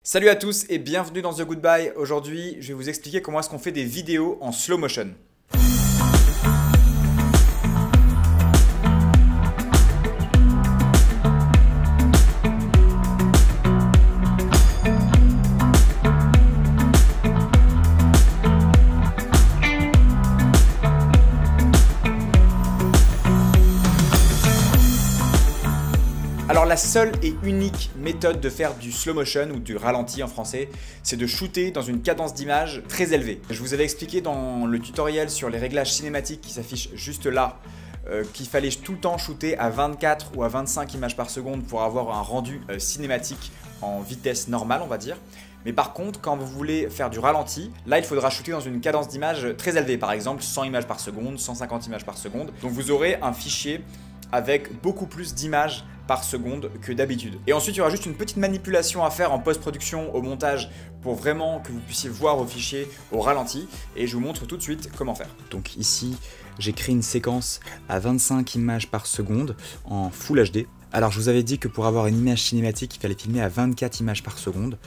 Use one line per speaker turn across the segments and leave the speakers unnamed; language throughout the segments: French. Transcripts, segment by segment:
Salut à tous et bienvenue dans The Goodbye. Aujourd'hui, je vais vous expliquer comment est-ce qu'on fait des vidéos en slow motion. Alors la seule et unique méthode de faire du slow motion ou du ralenti en français, c'est de shooter dans une cadence d'image très élevée. Je vous avais expliqué dans le tutoriel sur les réglages cinématiques qui s'affichent juste là, qu'il fallait tout le temps shooter à 24 ou à 25 images par seconde pour avoir un rendu cinématique en vitesse normale, on va dire. Mais par contre, quand vous voulez faire du ralenti, là il faudra shooter dans une cadence d'image très élevée, par exemple 100 images par seconde, 150 images par seconde. Donc vous aurez un fichier avec beaucoup plus d'images par seconde que d'habitude. Et ensuite, il y aura juste une petite manipulation à faire en post-production, au montage, pour vraiment que vous puissiez voir vos fichiers au ralenti. Et je vous montre tout de suite comment faire.
Donc ici, j'ai créé une séquence à 25 images par seconde en Full HD. Alors je vous avais dit que pour avoir une image cinématique, il fallait filmer à 24 images par seconde.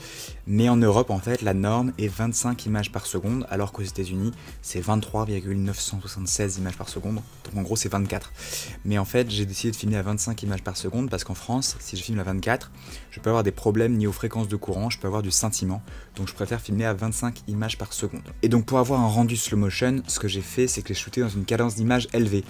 Mais en Europe, en fait, la norme est 25 images par seconde, alors qu'aux États-Unis, c'est 23,976 images par seconde. Donc en gros, c'est 24. Mais en fait, j'ai décidé de filmer à 25 images par seconde parce qu'en France, si je filme à 24, je peux avoir des problèmes liés aux fréquences de courant, je peux avoir du scintillement. Donc je préfère filmer à 25 images par seconde. Et donc pour avoir un rendu slow motion, ce que j'ai fait, c'est que j'ai shooté dans une cadence d'image élevée.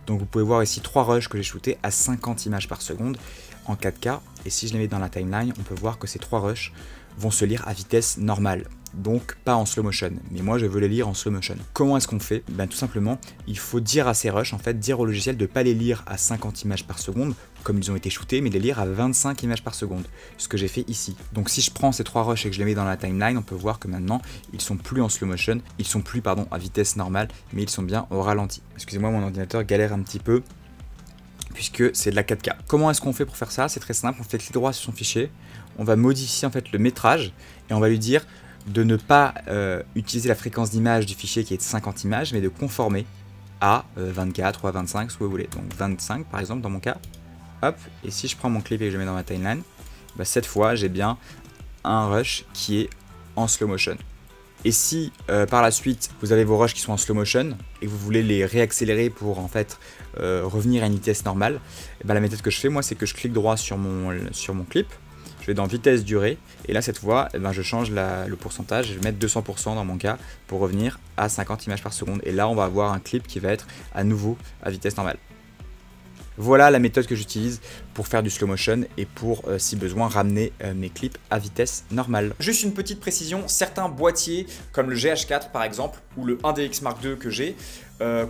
Donc vous pouvez voir ici 3 rushs que j'ai shootés à 50 images par seconde en 4K. Et si je les mets dans la timeline, on peut voir que ces 3 rushs vont se lire à vitesse normale. Donc pas en slow motion, mais moi je veux les lire en slow motion. Comment est-ce qu'on fait? Tout simplement, il faut dire à ces rushs, en fait, dire au logiciel de ne pas les lire à 50 images par seconde, comme ils ont été shootés, mais les lire à 25 images par seconde, ce que j'ai fait ici. Donc si je prends ces 3 rushs et que je les mets dans la timeline, on peut voir que maintenant, ils sont plus en slow motion, ils sont plus, à vitesse normale, mais ils sont bien au ralenti. Excusez-moi, mon ordinateur galère un petit peu, puisque c'est de la 4K. Comment est-ce qu'on fait pour faire ça? C'est très simple, on fait clic droit sur son fichier, on va modifier en fait le métrage, et on va lui dire de ne pas utiliser la fréquence d'image du fichier qui est de 50 images, mais de conformer à 24 ou à 25, ce que vous voulez. Donc 25 par exemple dans mon cas. Hop, et si je prends mon clip et que je le mets dans ma timeline, cette fois j'ai bien un rush qui est en slow motion. Et si par la suite vous avez vos rushs qui sont en slow motion et que vous voulez les réaccélérer pour en fait revenir à une vitesse normale, la méthode que je fais moi, c'est que je clique droit sur mon clip. Je vais dans vitesse durée et là cette fois je change le pourcentage, je vais mettre 200% dans mon cas pour revenir à 50 images par seconde et là on va avoir un clip qui va être à nouveau à vitesse normale. Voilà la méthode que j'utilise pour faire du slow motion et pour, si besoin, ramener mes clips à vitesse normale.
Juste une petite précision, certains boîtiers comme le GH4 par exemple ou le 1DX Mark II que j'ai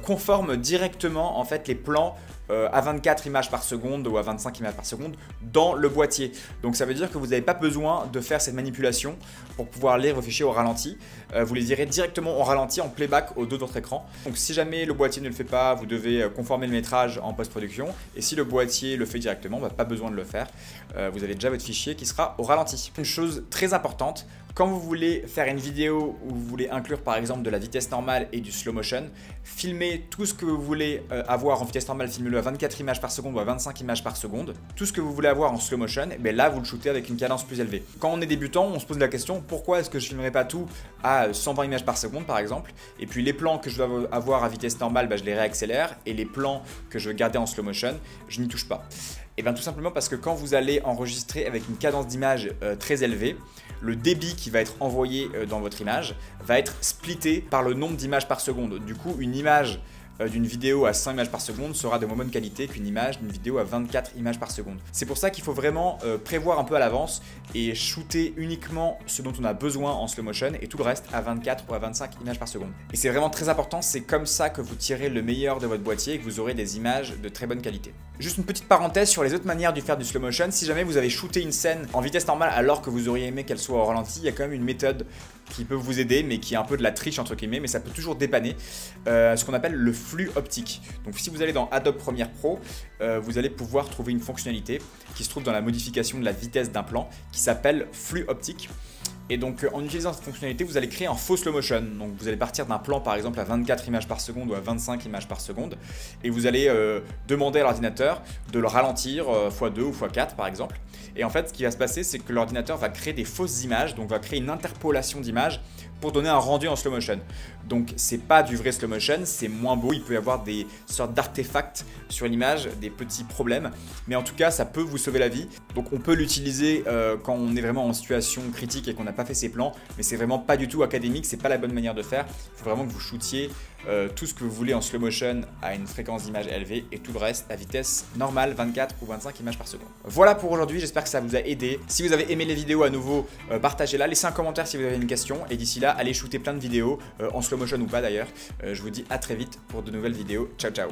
conforment directement en fait les plans à 24 images par seconde ou à 25 images par seconde dans le boîtier. Donc ça veut dire que vous n'avez pas besoin de faire cette manipulation pour pouvoir lire vos fichiers au ralenti. Vous les lirez directement au ralenti en playback au dos de votre écran. Donc si jamais le boîtier ne le fait pas, vous devez conformer le métrage en post-production. Et si le boîtier le fait directement, pas besoin de le faire. Vous avez déjà votre fichier qui sera au ralenti. Une chose très importante, quand vous voulez faire une vidéo où vous voulez inclure par exemple de la vitesse normale et du slow motion, filmez tout ce que vous voulez avoir en vitesse normale, filmez-le à 24 images par seconde ou à 25 images par seconde. Tout ce que vous voulez avoir en slow motion, là vous le shootez avec une cadence plus élevée. Quand on est débutant, on se pose la question, pourquoi est-ce que je filmerai pas tout à 120 images par seconde par exemple, et puis les plans que je dois avoir à vitesse normale, je les réaccélère, et les plans que je veux garder en slow motion, je n'y touche pas. Et tout simplement parce que quand vous allez enregistrer avec une cadence d'image très élevée, le débit qui va être envoyé dans votre image va être splitté par le nombre d'images par seconde. Du coup, une image d'une vidéo à 100 images par seconde sera de moins bonne qualité qu'une image d'une vidéo à 24 images par seconde. C'est pour ça qu'il faut vraiment prévoir un peu à l'avance et shooter uniquement ce dont on a besoin en slow motion et tout le reste à 24 ou à 25 images par seconde. Et c'est vraiment très important, c'est comme ça que vous tirez le meilleur de votre boîtier et que vous aurez des images de très bonne qualité. Juste une petite parenthèse sur les autres manières de faire du slow motion. Si jamais vous avez shooté une scène en vitesse normale alors que vous auriez aimé qu'elle soit au ralenti, il y a quand même une méthode qui peut vous aider, mais qui est un peu de la triche entre guillemets, mais ça peut toujours dépanner, ce qu'on appelle le flux optique. Donc si vous allez dans Adobe Premiere Pro, vous allez pouvoir trouver une fonctionnalité qui se trouve dans la modification de la vitesse d'un plan qui s'appelle flux optique. Et donc en utilisant cette fonctionnalité, vous allez créer un faux slow motion. Donc vous allez partir d'un plan par exemple à 24 images par seconde ou à 25 images par seconde. Et vous allez demander à l'ordinateur de le ralentir x2 ou x4 par exemple. Et en fait ce qui va se passer, c'est que l'ordinateur va créer des fausses images, donc va créer une interpolation d'images pour donner un rendu en slow motion. Donc c'est pas du vrai slow motion, c'est moins beau, il peut y avoir des sortes d'artefacts sur l'image, des petits problèmes, mais en tout cas ça peut vous sauver la vie. Donc on peut l'utiliser quand on est vraiment en situation critique et qu'on n'a pas fait ses plans, mais c'est vraiment pas du tout académique, c'est pas la bonne manière de faire. Il faut vraiment que vous shootiez tout ce que vous voulez en slow motion à une fréquence d'image élevée et tout le reste à vitesse normale, 24 ou 25 images par seconde. Voilà pour aujourd'hui, j'espère que ça vous a aidé. Si vous avez aimé les vidéos à nouveau, partagez-la, laissez un commentaire si vous avez une question et d'ici là, allez shooter plein de vidéos en slow motion ou pas d'ailleurs. Je vous dis à très vite pour de nouvelles vidéos. Ciao ciao.